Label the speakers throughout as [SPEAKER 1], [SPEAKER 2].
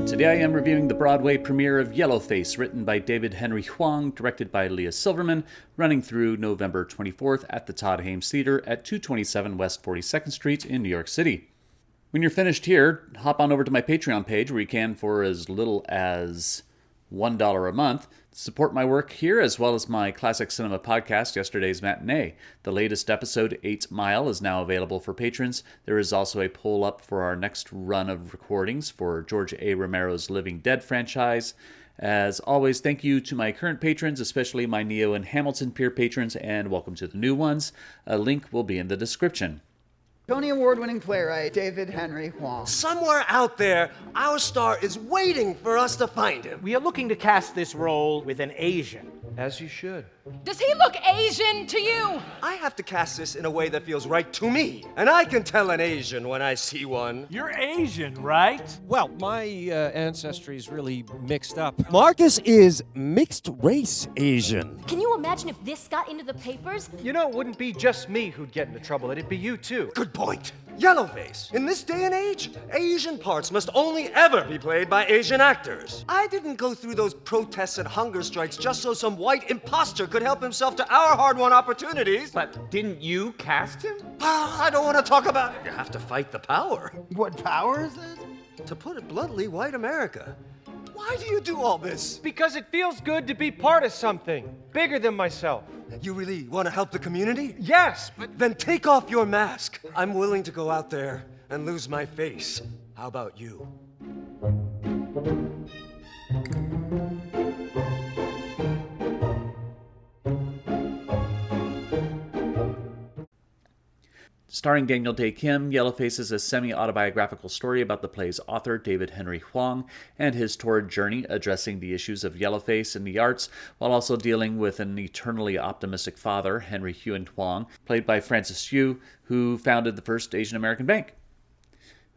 [SPEAKER 1] and today I am reviewing the Broadway premiere of Yellowface, written by David Henry Hwang, directed by Leigh Silverman, running through November 24th at the Todd Hames Theater at 227 West 42nd Street in New York City. When you're finished here, hop on over to my Patreon page where you can, for as little as $1 a month, support my work here as well as my classic cinema podcast, Yesterday's Matinee. The latest episode, 8 Mile, is now available for patrons. There is also a poll up for our next run of recordings for George A. Romero's Living Dead franchise. As always, thank you to my current patrons, especially my Neo and Hamilton peer patrons, and welcome to the new ones. A link will be in the description.
[SPEAKER 2] Tony Award-winning playwright David Henry Hwang.
[SPEAKER 3] Somewhere out there, our star is waiting for us to find him.
[SPEAKER 4] We are looking to cast this role with an Asian.
[SPEAKER 3] As you should.
[SPEAKER 5] Does he look Asian to you?
[SPEAKER 3] I have to cast this in a way that feels right to me. And I can tell an Asian when I see one.
[SPEAKER 4] You're Asian, right?
[SPEAKER 6] Well, my ancestry is really mixed up. Marcus is mixed race Asian.
[SPEAKER 7] Can you imagine if this got into the papers?
[SPEAKER 8] You know, it wouldn't be just me who'd get into trouble. It'd be you, too.
[SPEAKER 3] Good point. Yellowface. In this day and age, Asian parts must only ever be played by Asian actors. I didn't go through those protests and hunger strikes just so some white imposter could help himself to our hard-won opportunities.
[SPEAKER 4] But didn't you cast him?
[SPEAKER 3] I don't want to talk about it. You have to fight the power.
[SPEAKER 2] What power is it?
[SPEAKER 3] To put it bluntly, white America. Why do you do all this?
[SPEAKER 8] Because it feels good to be part of something bigger than myself.
[SPEAKER 3] You really want to help the community?
[SPEAKER 8] Yes, but
[SPEAKER 3] Then take off your mask. I'm willing to go out there and lose my face. How about you?
[SPEAKER 1] Starring Daniel Dae Kim, Yellowface is a semi-autobiographical story about the play's author, David Henry Hwang, and his torrid journey addressing the issues of Yellowface in the arts, while also dealing with an eternally optimistic father, Henry Yee Hwang, played by Francis Yu, who founded the first Asian American bank.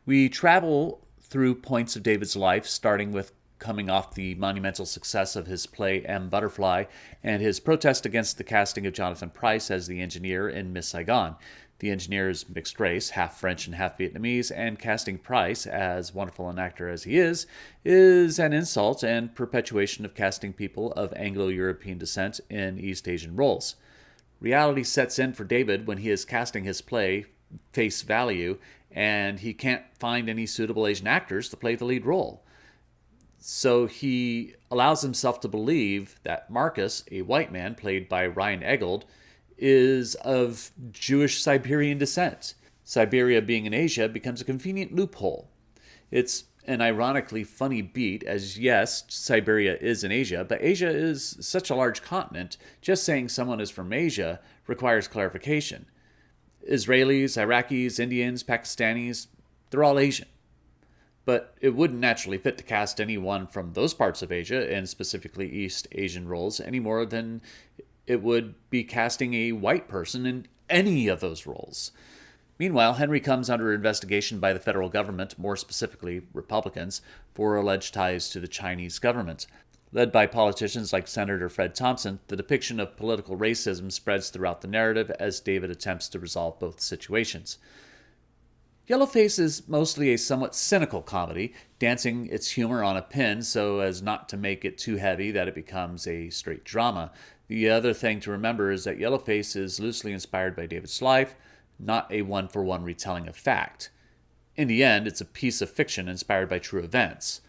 [SPEAKER 1] We travel through points of David's life, starting with coming off the monumental success of his play M. Butterfly and his protest against the casting of Jonathan Pryce as the engineer in Miss Saigon. The engineer is mixed race, half French and half Vietnamese, and casting Pryce, as wonderful an actor as he is an insult and perpetuation of casting people of Anglo-European descent in East Asian roles. Reality sets in for David when he is casting his play face value, and he can't find any suitable Asian actors to play the lead role. So he allows himself to believe that Marcus, a white man played by Ryan Eggold, is of Jewish Siberian descent. Siberia being in Asia becomes a convenient loophole. It's an ironically funny beat, as yes, Siberia is in Asia, but Asia is such a large continent, just saying someone is from Asia requires clarification. Israelis, Iraqis, Indians, Pakistanis, they're all Asian. But it wouldn't naturally fit to cast anyone from those parts of Asia, and specifically East Asian roles, any more than it would be casting a white person in any of those roles. Meanwhile, Henry comes under investigation by the federal government, more specifically Republicans, for alleged ties to the Chinese government. Led by politicians like Senator Fred Thompson, the depiction of political racism spreads throughout the narrative as David attempts to resolve both situations. Yellowface is mostly a somewhat cynical comedy, dancing its humor on a pin so as not to make it too heavy that it becomes a straight drama. The other thing to remember is that Yellowface is loosely inspired by David's life, not a one-for-one retelling of fact. In the end, it's a piece of fiction inspired by true events.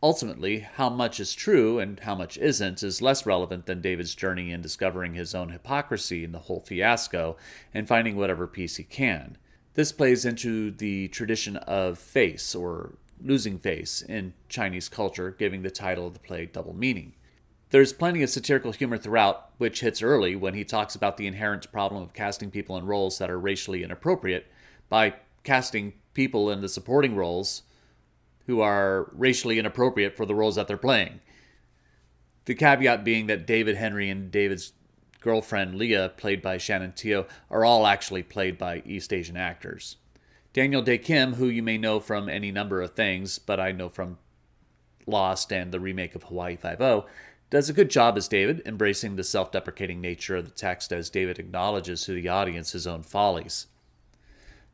[SPEAKER 1] Ultimately, how much is true and how much isn't is less relevant than David's journey in discovering his own hypocrisy in the whole fiasco and finding whatever piece he can. This plays into the tradition of face, or losing face, in Chinese culture, giving the title of the play double meaning. There's plenty of satirical humor throughout, which hits early when he talks about the inherent problem of casting people in roles that are racially inappropriate by casting people in the supporting roles who are racially inappropriate for the roles that they're playing. The caveat being that David Henry and David's girlfriend Leah, played by Shannon, are all actually played by East Asian actors. Daniel Dae Kim, who you may know from any number of things, but I know from Lost and the remake of Hawaii Five-0, does a good job as David, embracing the self-deprecating nature of the text as David acknowledges to the audience his own follies.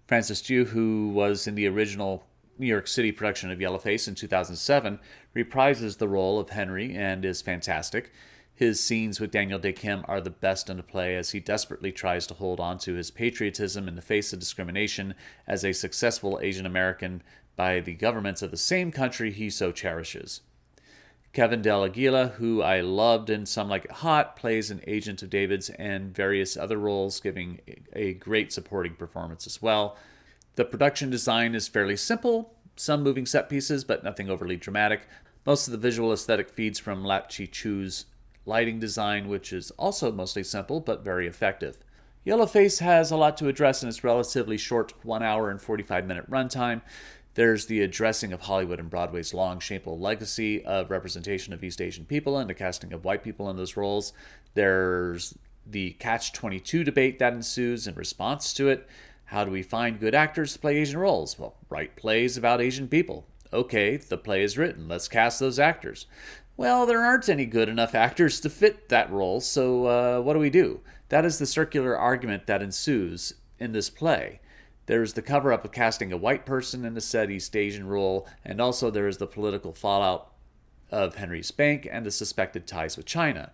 [SPEAKER 1] Francis Yu, who was in the original New York City production of Yellowface in 2007, reprises the role of Henry and is fantastic. His scenes with Daniel Dae Kim are the best in the play as he desperately tries to hold on to his patriotism in the face of discrimination as a successful Asian American by the governments of the same country he so cherishes. Kevin Del Aguila, who I loved in Some Like It Hot, plays an agent of David's and various other roles, giving a great supporting performance as well. The production design is fairly simple, some moving set pieces, but nothing overly dramatic. Most of the visual aesthetic feeds from Chi Chu's lighting design, which is also mostly simple, but very effective. Yellowface has a lot to address in its relatively short 1 hour and 45-minute runtime. There's the addressing of Hollywood and Broadway's long, shameful legacy of representation of East Asian people and the casting of white people in those roles. There's the Catch-22 debate that ensues in response to it. How do we find good actors to play Asian roles? Well, write plays about Asian people. Okay, the play is written. Let's cast those actors. Well, there aren't any good enough actors to fit that role, so what do? That is the circular argument that ensues in this play. There's the cover-up of casting a white person in the said East Asian role, and also there is the political fallout of Henry's bank and the suspected ties with China.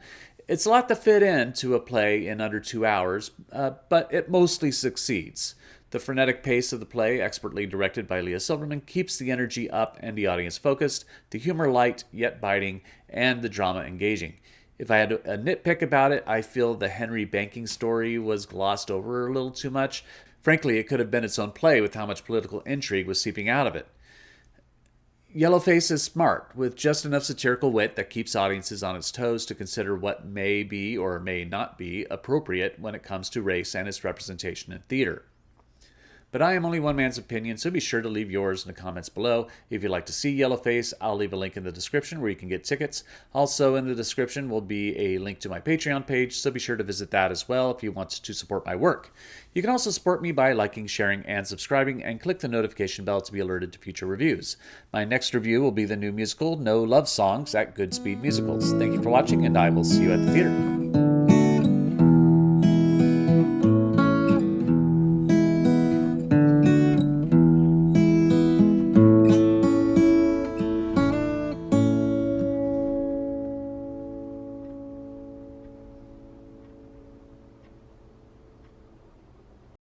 [SPEAKER 1] It's a lot to fit into a play in under 2 hours, but it mostly succeeds. The frenetic pace of the play, expertly directed by Leah Silverman, keeps the energy up and the audience focused, the humor light yet biting, and the drama engaging. If I had a nitpick about it, I feel the Henry banking story was glossed over a little too much. Frankly, it could have been its own play with how much political intrigue was seeping out of it. Yellowface is smart, with just enough satirical wit that keeps audiences on its toes to consider what may be or may not be appropriate when it comes to race and its representation in theater. But I am only one man's opinion, so be sure to leave yours in the comments below. If you'd like to see Yellowface, I'll leave a link in the description where you can get tickets. Also in the description will be a link to my Patreon page, so be sure to visit that as well if you want to support my work. You can also support me by liking, sharing, and subscribing, and click the notification bell to be alerted to future reviews. My next review will be the new musical No Love Songs at Goodspeed Musicals. Thank you for watching, and I will see you at the theater.